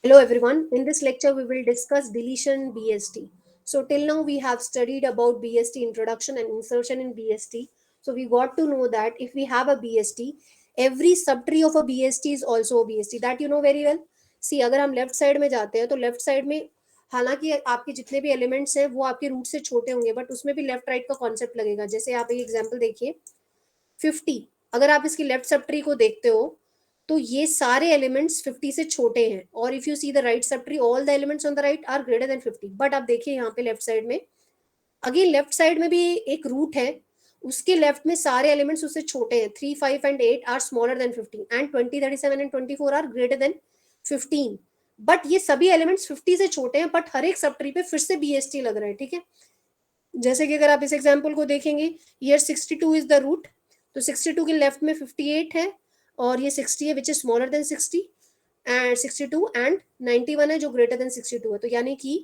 Hello everyone. In this lecture we will discuss deletion BST. So till now we have studied about BST introduction and insertion in BST. So we got to know that if we have a BST, every subtree of a BST is also a BST. That you know very well. See अगर हम left side में जाते हैं तो left side में हालांकि आपके जितने भी एलिमेंट्स हैं वो आपके रूट से छोटे होंगे बट उसमें भी लेफ्ट राइट का कॉन्सेप्ट लगेगा. जैसे आप एक एग्जांपल देखिए 50. अगर आप इसकी लेफ्ट सब ट्री को देखते हो तो ये सारे एलिमेंट्स 50 से छोटे हैं और if you see the right sub tree all the elements on the right are greater than 50. But आप देखिए यहाँ पे लेफ्ट साइड में अगेन लेफ्ट साइड में भी एक रूट है, उसके लेफ्ट में सारे एलिमेंट्स उससे छोटे हैं. 3, 5 and 8 are smaller than 50 and 20, 37 and 24 are greater than 15. But ये सभी एलिमेंट्स 50 से छोटे हैं बट हर एक सब ट्री पे फिर से BST लग रहा है. ठीक है, जैसे कि अगर आप इस एग्जाम्पल को देखेंगे, ईयर 62 इज द रूट, तो 62 के लेफ्ट में 58 है और ये 60 है which is smaller than 60 and 62 and 91 है जो ग्रेटर देन 62 है. तो यानी कि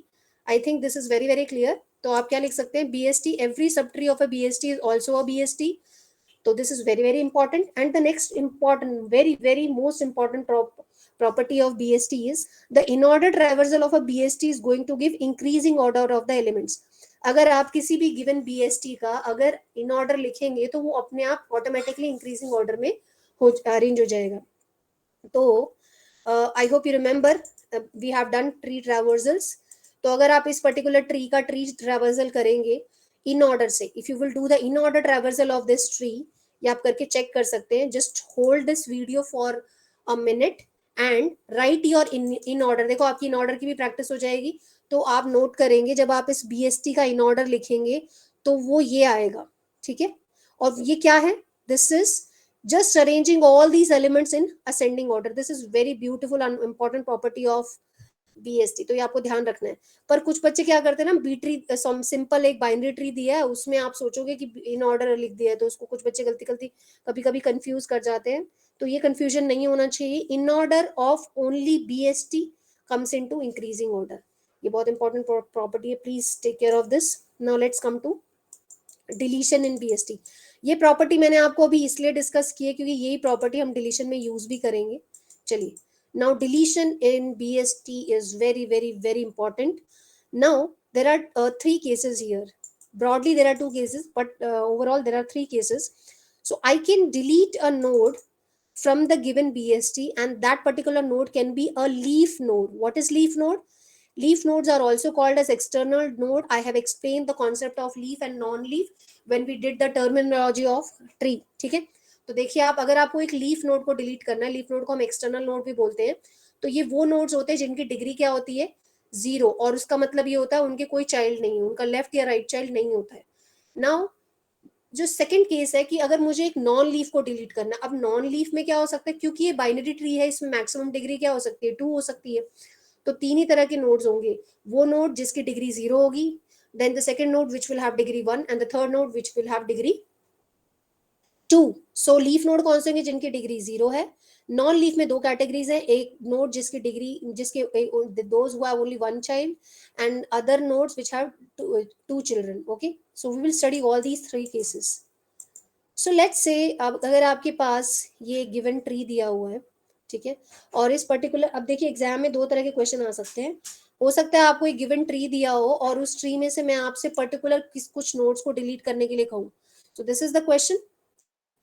I think this is very very clear. तो आप क्या लिख सकते हैं, BST every sub tree of a BST is also a BST. तो this is very very important. And the next important very very most important property of BST is the inordered traversal of a BST is going to give increasing order of the elements. अगर आप किसी भी given BST का अगर in order लिखेंगे तो वो अपने आप ऑटोमेटिकली इंक्रीजिंग ऑर्डर में अरेंज हो जाएगा. तो I hope you remember we have done tree traversals. तो अगर आप इस पर्टिकुलर ट्री का ट्री ट्रैवर्सल करेंगे इन ऑर्डर से, if you will do the in order traversal of this tree, ये आप करके चेक कर सकते हैं. Just hold this video for a minute and write your in order. देखो आपकी इन ऑर्डर की भी प्रैक्टिस हो जाएगी. तो आप नोट करेंगे जब आप इस BST का इन ऑर्डर लिखेंगे तो वो ये आएगा. ठीक है, और ये क्या है, this is just arranging all these elements in ascending order. This is very beautiful and important property of BST. तो ये आपको ध्यान रखना है. पर कुछ बच्चे क्या करते हैं ना, बी ट्री सिंपल एक बाइनरी ट्री दिया है उसमें आप सोचोगे कि इन ऑर्डर लिख दिया है, तो उसको कुछ बच्चे गलती गलती कभी कभी कंफ्यूज कर जाते हैं. तो ये कंफ्यूजन नहीं होना चाहिए. In order of only BST comes into increasing order. ये बहुत इंपॉर्टेंट प्रॉपर्टी है, please take care of this. Now let's come to deletion in BST. ये प्रॉपर्टी मैंने आपको अभी इसलिए डिस्कस की है क्योंकि यही प्रॉपर्टी हम डिलीशन में यूज भी करेंगे. चलिए, now deletion in BST is very very very important. Now there are three cases here. Broadly there are two cases, but overall there are three cases. So I can delete a node from the given BST and that particular node can be a leaf node. What is leaf node? Leaf nodes are also called as external node. I have explained the concept of leaf and non-leaf when we did the terminology of tree. ठीक है, तो देखिए आप अगर आपको एक leaf node को delete करना है, लीफ नोड को हम एक्सटर्नल नोड भी बोलते हैं, तो ये वो नोड्स होते हैं जिनकी डिग्री क्या होती है, 0. और उसका मतलब ये होता है उनके कोई चाइल्ड नहीं है, उनका लेफ्ट या राइट चाइल्ड नहीं होता है. नाउ जो सेकंड केस है कि अगर मुझे एक नॉन लीफ को डिलीट करना, अब नॉन लीफ में क्या हो सकता है, क्योंकि ये बाइनरी ट्री है इसमें मैक्सिमम डिग्री क्या हो सकती है, 2 हो सकती है. तो तीन ही तरह के नोड्स होंगे. वो नोड जिसकी डिग्री 0 होगी, then the second node which will have degree 1 and the third node which will have degree 2. So leaf node कौन से होंगे, जिनकी डिग्री 0 है. नॉन लीफ में दो कैटेगरीज है, एक नोड जिसकी डिग्री जिसके those who have only one child and other nodes which have two children. Okay, so we will study all these three cases. So let's say अब अगर आपके पास ये गिवन ट्री दिया हुआ है, ठीक है, और इस पर्टिकुलर, अब देखिए एग्जाम में दो तरह के क्वेश्चन आ सकते हैं. हो सकता है आपको एक गिवन ट्री दिया हो और उस ट्री में से मैं आपसे पर्टिकुलर कुछ नोड्स को डिलीट करने के लिए कहूँ. सो this is the question.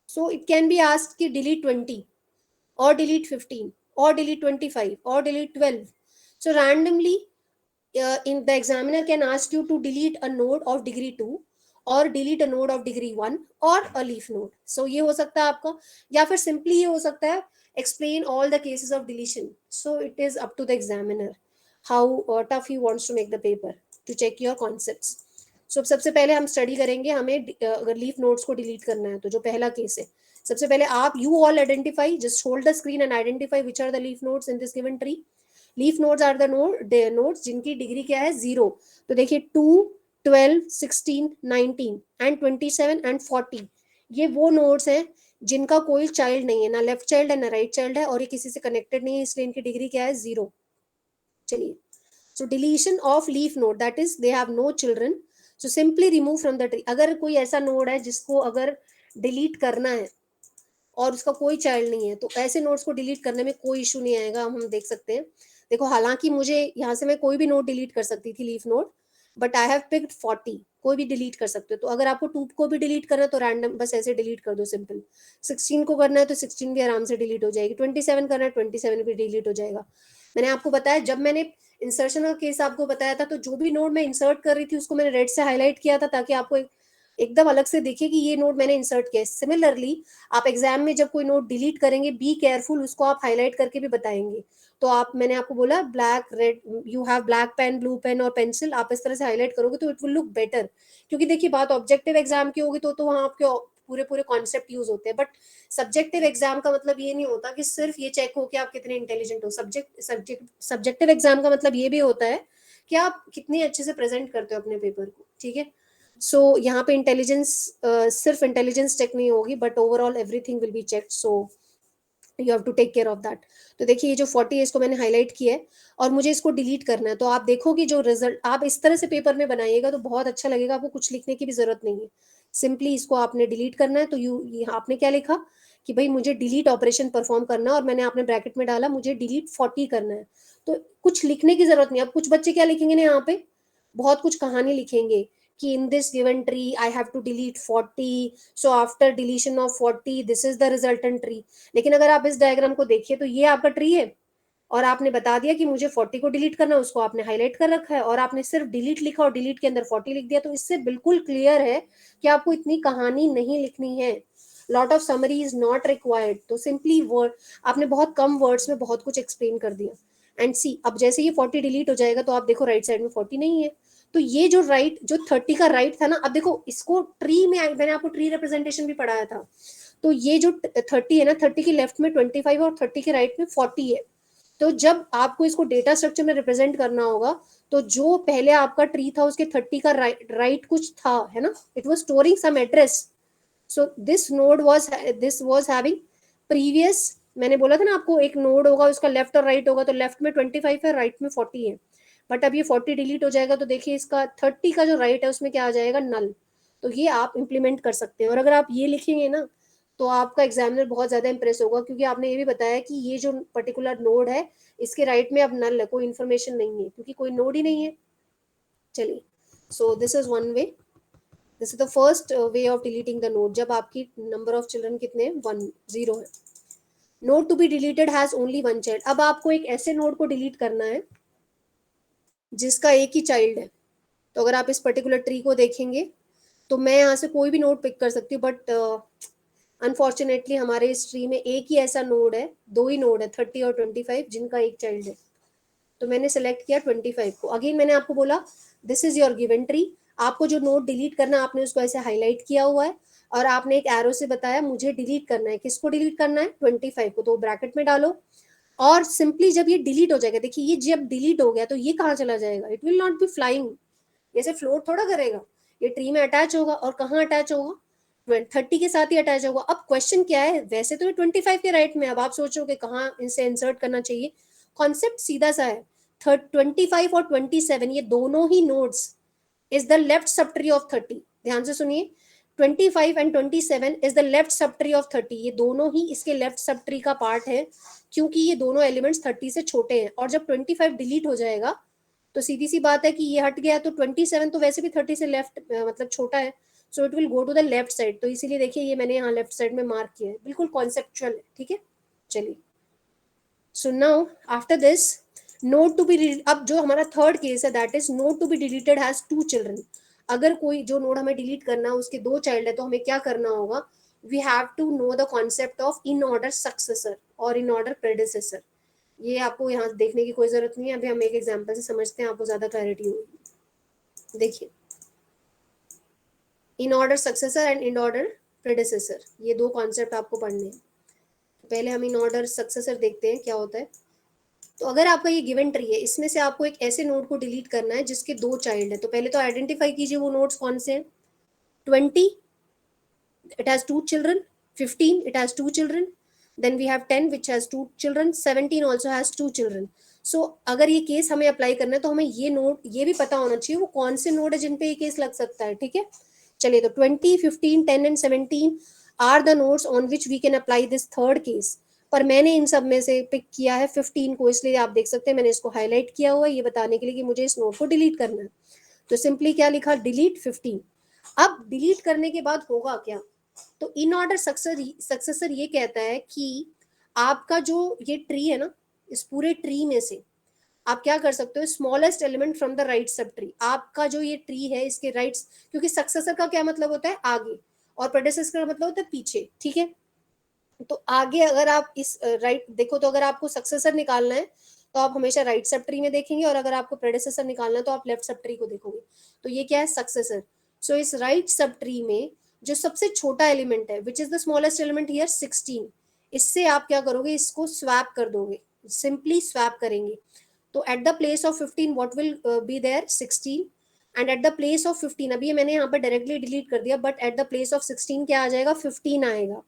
So it can be asked कि delete 20 or delete 15 or delete 25 or delete 12. So randomly in the examiner can ask you to delete a node of degree 2 or delete a node of degree 1 or a leaf node. So ये हो सकता है आपका, या फिर simply ये हो सकता है explain all the cases of deletion. So it is up to the examiner how tough he wants to make the paper to check your concepts. So सबसे पहले हम स्टडी करेंगे, हमें अगर लीफ नोड्स को डिलीट करना है तो जो पहला केस है, सबसे पहले आप you all identify, just hold the screen and identify which are the leaf nodes in this given tree. Leaf nodes are the nodes जिनकी डिग्री क्या है, 0. तो देखिए 2, 12, 16, 19 एंड 27 एंड 40, ये वो नोड्स हैं जिनका कोई चाइल्ड नहीं है, ना लेफ्ट चाइल्ड है ना राइट चाइल्ड है, और ये किसी से कनेक्टेड नहीं है, इसलिए इनकी डिग्री क्या है, 0. चलिए, so deletion of leaf node that is they have no children. So simply remove from the tree. अगर कोई ऐसा नोड है जिसको अगर डिलीट करना है और उसका कोई चाइल्ड नहीं है, तो ऐसे नोड्स को डिलीट करने में कोई इशू नहीं आएगा, हम देख सकते हैं. देखो हालांकि मुझे यहाँ से मैं कोई भी नोड डिलीट कर सकती थी, leaf node, but I have picked 40, कोई भी डिलीट कर सकते हो। तो अगर आपको 2 को भी डिलीट करना है तो रैंडम बस ऐसे डिलीट कर दो, सिंपल। 16 को करना है तो 16 भी आराम से डिलीट हो जाएगी, 27 करना है 27 भी डिलीट हो जाएगा। मैंने आपको बताया, जब मैंने इंसर्शन का केस आपको बताया था, तो जो भी नोड मैं इंसर्ट कर रही थी उसको मैंने रेड से हाईलाइट किया था, ताकि आपको एकदम अलग से दिखे कि ये नोड मैंने इंसर्ट किया है। सिमिलरली आप एग्जाम में जब कोई नोट डिलीट करेंगे, बी केयरफुल, उसको आप हाईलाइट करके भी बताएंगे। तो आप, मैंने आपको बोला black red, you have black pen, blue pen और पेंसिल, आप इस तरह से हाईलाइट करोगे तो इट विल लुक बेटर। क्योंकि देखिए बात ऑब्जेक्टिव एग्जाम की होगी तो वहाँ आपके पूरे पूरे कॉन्सेप्ट यूज होते हैं, बट सब्जेक्टिव एग्जाम का मतलब ये नहीं होता कि सिर्फ ये चेक हो कि आप कितने इंटेलिजेंट हो। सब्जेक्टिव एग्जाम का मतलब ये भी होता है कि आप कितने अच्छे से प्रेजेंट करते हो अपने पेपर को, ठीक है। सो यहाँ पे इंटेलिजेंस, सिर्फ इंटेलिजेंस चेक नहीं होगी, but overall everything will be checked, so you have to take care of that. तो देखिए ये जो 40 है इसको मैंने हाईलाइट किया है और मुझे इसको डिलीट करना है। तो आप देखो कि जो रिजल्ट आप इस तरह से पेपर में बनाइएगा तो बहुत अच्छा लगेगा, आपको कुछ लिखने की भी जरूरत नहीं है, सिंपली इसको आपने डिलीट करना है। तो आपने क्या लिखा कि भाई मुझे डिलीट ऑपरेशन परफॉर्म करना है, और मैंने आपने ब्रैकेट में डाला मुझे डिलीट 40 करना है। तो कुछ लिखने की जरूरत नहीं। अब कुछ बच्चे क्या लिखेंगे ना, यहाँ पे बहुत कुछ कहानी लिखेंगे कि in this given tree I have to delete 40, so after deletion of 40 this is the resultant tree. लेकिन अगर आप इस डायग्राम को देखिए तो ये आपका ट्री है, और आपने बता दिया कि मुझे 40 को डिलीट करना है, उसको आपने हाईलाइट कर रखा है, और आपने सिर्फ डिलीट लिखा और डिलीट के अंदर 40 लिख दिया। तो इससे बिल्कुल क्लियर है कि आपको इतनी कहानी नहीं लिखनी है, lot of summary is not required. तो सिंपली वर्ड, आपने बहुत कम वर्ड्स में बहुत कुछ एक्सप्लेन कर दिया। एंड सी, अब जैसे ये 40 डिलीट हो जाएगा तो आप देखो राइट साइड में 40 नहीं है। तो ये जो राइट, जो 30 का राइट था ना, अब देखो इसको ट्री में, मैंने आपको ट्री रिप्रेजेंटेशन भी पढ़ाया था। तो ये जो 30 है ना, 30 के लेफ्ट में 25 और 30 के राइट में 40 है। तो जब आपको इसको डेटा स्ट्रक्चर में रिप्रेजेंट करना होगा, तो जो पहले आपका ट्री था उसके 30 का राइट कुछ था, है ना, it was storing some address. So this was having previous, मैंने बोला था ना आपको, एक नोड होगा उसका लेफ्ट और राइट होगा, तो लेफ्ट में 25 है, राइट में 40 है। बट अब ये 40 डिलीट हो जाएगा तो देखिए इसका 30 का जो राइट है उसमें क्या आ जाएगा, नल। तो ये आप इंप्लीमेंट कर सकते हैं, और अगर आप ये लिखेंगे ना तो आपका एग्जामिनर बहुत ज्यादा इंप्रेस होगा, क्योंकि आपने ये भी बताया कि ये जो पर्टिकुलर नोड है इसके राइट में अब नल है, कोई इन्फॉर्मेशन नहीं है, क्योंकि कोई नोड ही नहीं है। चलिए, so this is one way, this is the first way of deleting the node, जब आपकी नंबर ऑफ चिल्ड्रन कितने हैं, 10 है। Node to be deleted has only one child. अब आपको एक ऐसे नोड को डिलीट करना है जिसका एक ही चाइल्ड है। तो अगर आप इस पर्टिकुलर ट्री को देखेंगे तो मैं यहाँ से कोई भी नोड पिक कर सकती हूँ, बट अनफॉर्चुनेटली हमारे इस ट्री में एक ही ऐसा नोड है, दो ही नोड है, 30 और 25, जिनका एक चाइल्ड है। तो मैंने सेलेक्ट किया 25 को। अगेन मैंने आपको बोला this is your given tree, आपको जो नोड डिलीट करना है आपने उसको ऐसे हाईलाइट किया हुआ है, और आपने एक एरो से बताया मुझे डिलीट करना है, किसको डिलीट करना है, 25 को। तो ब्रैकेट में डालो, और सिंपली जब ये डिलीट हो जाएगा, देखिए ये जब डिलीट हो गया तो ये कहाँ चला जाएगा, it will not be flying, जैसे फ्लोट थोड़ा करेगा, ये ट्री में अटैच होगा, और कहाँ अटैच होगा, 30 के साथ ही अटैच होगा। अब क्वेश्चन क्या है, वैसे तो ये 25 के राइट में, अब आप सोचोगे कहाँ इनसे इंसर्ट करना चाहिए। कॉन्सेप्ट सीधा सा है, 25 और 27 ये दोनों ही nodes is the left sub tree of 30। ध्यान से सुनिए, 25 and 27 is the left sub tree of 30, ये दोनों ही इसके लेफ्ट सब ट्री का पार्ट है, क्योंकि ये दोनों एलिमेंट्स 30 से छोटे हैं। और जब 25 डिलीट हो जाएगा तो सीधी सी बात है कि ये हट गया, तो 27 तो वैसे भी 30 से लेफ्ट मतलब छोटा है, so it will go to the left side. तो इसीलिए देखिए ये मैंने यहाँ लेफ्ट साइड में मार्क किया है, बिल्कुल कॉन्सेप्चुअल है, ठीक है। चलिए, so now after this, note to be, अब जो हमारा थर्ड केस है that is note to be deleted has 2 children. अगर कोई जो नोड हमें डिलीट करना है उसके 2 चाइल्ड है तो हमें क्या करना होगा, we have to know the concept of in order successor और इन ऑर्डर प्रेडिसेसर। ये आपको यहाँ देखने की कोई जरूरत नहीं है, अभी हम एक एग्जांपल से समझते हैं, आपको ज्यादा क्लैरिटी होगी। देखिए, इन order successor and in order predecessor, ये दो कॉन्सेप्ट आपको पढ़ने हैं। तो पहले हम इन ऑर्डर सक्सेसर देखते हैं क्या होता है। तो अगर आपका ये गिवन ट्री है, इसमें से आपको एक ऐसे नोड को डिलीट करना है जिसके 2 चाइल्ड है, तो पहले तो आइडेंटिफाई कीजिए वो नोड्स कौन से हैं। 20, it has 2 children, 15, it has 2 children, then we have 10 which has 2 children, 17 also has 2 children. So अगर ये केस हमें अप्लाई करना है तो हमें ये नोड, ये भी पता होना चाहिए वो कौन से नोड है जिन पे ये केस लग सकता है, ठीक है। चलिए, तो 20, 15, 10 and 17 are the nodes on which we can apply this third case. पर मैंने इन सब में से पिक किया है 15 को, इसलिए आप देख सकते हैं मैंने इसको हाईलाइट किया हुआ है ये बताने के लिए कि मुझे इस नोड को डिलीट करना है। तो सिंपली क्या लिखा, डिलीट 15। अब डिलीट करने के बाद होगा क्या, तो इन ऑर्डर सक्सेसर ये कहता है कि आपका जो ये ट्री है ना, इस पूरे ट्री में से आप क्या कर सकते हो, smallest element from the right sub tree, आपका जो ये ट्री है इसके राइट्स, क्योंकि सक्सेसर का क्या मतलब होता है, आगे, और प्रेडेसेसर का मतलब होता है पीछे, ठीक है। तो आगे अगर आप इस राइट देखो, तो अगर आपको सक्सेसर निकालना है तो आप हमेशा राइट सब ट्री में देखेंगे, और अगर आपको प्रेडेसेसर निकालना है तो आप लेफ्ट सब ट्री को देखोगे। तो ये क्या है, सक्सेसर। सो इस राइट सब ट्री में जो सबसे छोटा एलिमेंट है, which is the smallest element here, 16, इससे आप क्या करोगे, इसको स्वैप कर दोगे, सिंपली स्वैप करेंगे। तो at the place of 15 what will be there, 16, and at the place of 15, अभी ये मैंने यहाँ पर डायरेक्टली डिलीट कर दिया, but at the place of 16 क्या आ जाएगा, 15 आएगा।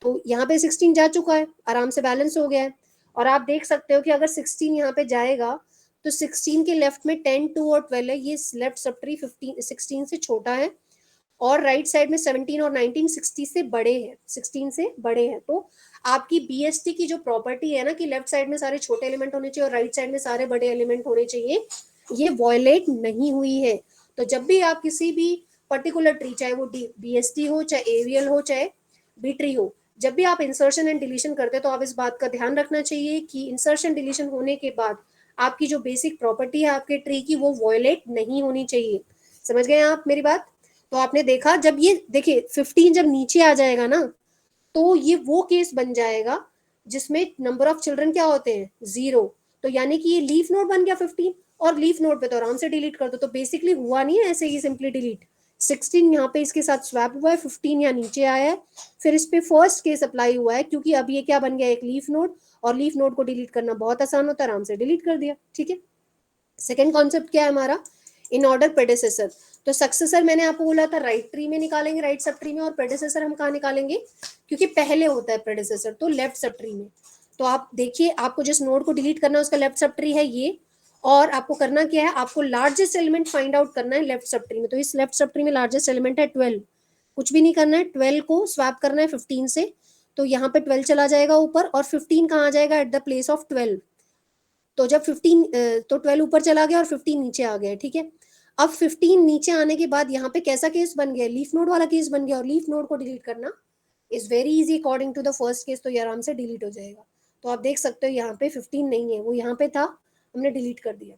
तो यहाँ पे 16 जा चुका है, आराम से बैलेंस हो गया है। और आप देख सकते हो कि अगर 16 यहाँ पे जाएगा तो 16 के लेफ्ट में 10, 2 और 12 है, ये लेफ्ट सब ट्री 15 16 से छोटा है, और राइट साइड में 17 और 19 60 से बड़े हैं, 16 से बड़े हैं। तो आपकी बीएसटी की जो प्रॉपर्टी है ना कि लेफ्ट साइड में सारे छोटे एलिमेंट होने चाहिए और राइट साइड में सारे बड़े एलिमेंट होने चाहिए, ये वॉयलेट नहीं हुई है। तो जब भी आप किसी भी पर्टिकुलर ट्री, चाहे वो बीएसटी हो, चाहे एवीएल हो, चाहे बी ट्री हो, जब भी आप इंसर्शन एंड डिलीशन करते हैं तो आप इस बात का ध्यान रखना चाहिए कि इंसर्शन डिलीशन होने के बाद आपकी जो बेसिक प्रॉपर्टी है आपके ट्री की, वो वॉयलेट नहीं होनी चाहिए। समझ गए आप मेरी बात। तो आपने देखा, जब ये देखिए 15 जब नीचे आ जाएगा ना, तो ये वो केस बन जाएगा जिसमें नंबर ऑफ चिल्ड्रन क्या होते हैं, 0। तो यानी कि ये लीफ नोड बन गया 15, और लीफ नोड पे तो आराम से डिलीट कर दो। तो बेसिकली हुआ नहीं है ऐसे ही सिंपली डिलीट, 16 यहाँ पे इसके साथ स्वैप हुआ है, 15 यहाँ नीचे आया है, फिर इस पे फर्स्ट केस अप्लाई हुआ है, क्योंकि अब ये क्या बन गया, एक लीफ नोड, और लीफ नोड को डिलीट करना बहुत आसान होता है, आराम से डिलीट कर दिया, ठीक है। सेकेंड कॉन्सेप्ट क्या है हमारा, इन ऑर्डर प्रेडेसेसर। तो सक्सेसर मैंने आपको बोला था राइट ट्री में निकालेंगे, राइट सब ट्री में, और प्रेडेसेसर हम कहाँ निकालेंगे, क्योंकि पहले होता है प्रेडेसेसर, तो लेफ्ट सब ट्री में। तो आप देखिए, आपको जिस नोड को डिलीट करना है उसका लेफ्ट सब ट्री है ये, और आपको करना क्या है, आपको लार्जेस्ट एलिमेंट फाइंड आउट करना है लेफ्ट सब ट्री में। तो इस लेफ्ट सब ट्री में लार्जेस्ट एलिमेंट है 12, कुछ भी नहीं करना है, 12 को स्वैप करना है 15 से, तो यहाँ पे 12 चला जाएगा ऊपर, और 15 कहाँ आ जाएगा, एट द प्लेस ऑफ 12। तो जब 15 तो 12 ऊपर चला गया और 15 नीचे आ गया, ठीक है। अब 15 नीचे आने के बाद यहाँ पे कैसा केस बन गया, लीफ नोड वाला केस बन गया, और लीफ नोड को डिलीट करना is very easy according to the first case, तो ये आराम से डिलीट हो जाएगा। तो आप देख सकते हो यहाँ पे 15 नहीं है, वो यहाँ पे था, हमने डिलीट कर दिया।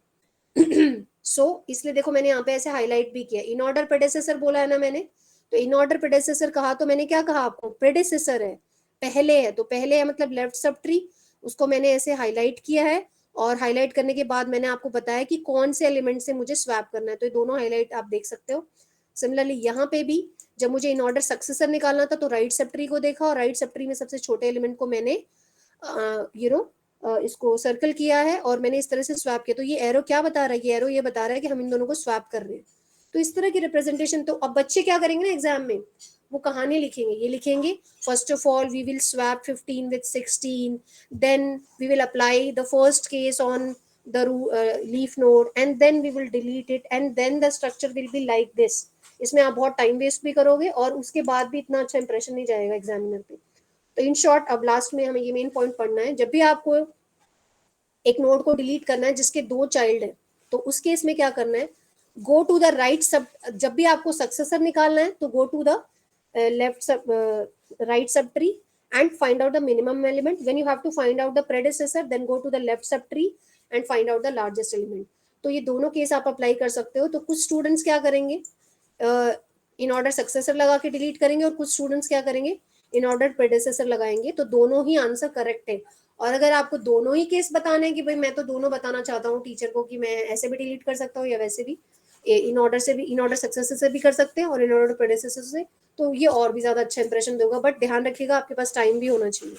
इसलिए देखो मैंने यहाँ पे ऐसे हाईलाइट भी किया, इन ऑर्डर प्रेडेसेसर बोला है ना मैंने, तो इन ऑर्डर प्रेडेसेसर कहा तो मैंने क्या कहा आपको, प्रेडेसेसर है, पहले है, तो पहले है मतलब लेफ्ट सब ट्री, उसको मैंने ऐसे हाईलाइट किया है, और हाईलाइट करने के बाद मैंने आपको बताया कि कौन से एलिमेंट से मुझे स्वैप करना है, तो ये दोनों हाईलाइट आप देख सकते हो। सिमिलरली यहाँ पे भी जब मुझे इन ऑर्डर सक्सेसर निकालना था तो राइट सब ट्री को देखा, और राइट सब ट्री में सबसे छोटे एलिमेंट को मैंने इसको सर्कल किया है, और मैंने इस तरह से स्वैप किया। तो ये एरो क्या बता रहा है, ये एरो ये बता रहा है कि हम इन दोनों को स्वैप कर रहे हैं। तो इस तरह की रिप्रेजेंटेशन, तो अब बच्चे क्या करेंगे ना एग्जाम में, वो कहानी लिखेंगे, ये लिखेंगे, first of all we will swap 15 with 16, then we will apply the first case on the leaf node, and then we will delete it, and then the structure will be like this। इसमें आप बहुत time waste भी करोगे, और उसके बाद भी इतना अच्छा इंप्रेशन नहीं जाएगा एग्जामिनर पे। तो इन शॉर्ट, अब लास्ट में हमें ये मेन पॉइंट पढ़ना है, जब भी आपको एक नोड को डिलीट करना है जिसके 2 चाइल्ड है, तो उस केस में क्या करना है, गो टू द राइट सब, जब भी आपको सक्सेसर निकालना है तो go to the left sub right सब tree and find out the minimum element. When you have to find out the predecessor, then go to the left सब tree and find out the largest element. तो ये दोनों case आप apply कर सकते हो। तो कुछ स्टूडेंट्स क्या करेंगे, इन ऑर्डर सक्सेसर लगा के डिलीट करेंगे, और कुछ स्टूडेंट्स क्या करेंगे, इन ऑर्डर प्रेडेसेसर लगाएंगे। तो दोनों ही आंसर करेक्ट है। और अगर आपको दोनों ही केस बताने हैं कि भाई मैं तो दोनों बताना चाहता हूँ टीचर को कि मैं ऐसे भी डिलीट कर सकता हूँ या वैसे भी, इन ऑर्डर से भी, इन ऑर्डर सक्सेसर से भी कर सकते हैं और इन ऑर्डर प्रेडेसेसर से, तो ये और भी ज्यादा अच्छा इंप्रेशन देगा। बट ध्यान रखिएगा आपके पास टाइम भी होना चाहिए।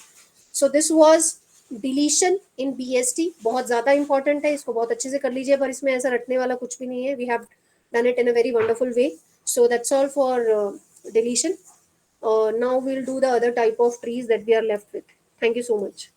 सो this was deletion in BST, बहुत ज्यादा इंपॉर्टेंट है, इसको बहुत अच्छे से कर लीजिए, पर इसमें ऐसा रटने वाला कुछ भी नहीं है। We have done it in a very wonderful way. So that's all for deletion. Now we'll do the other type of trees that we are left with. Thank you so much.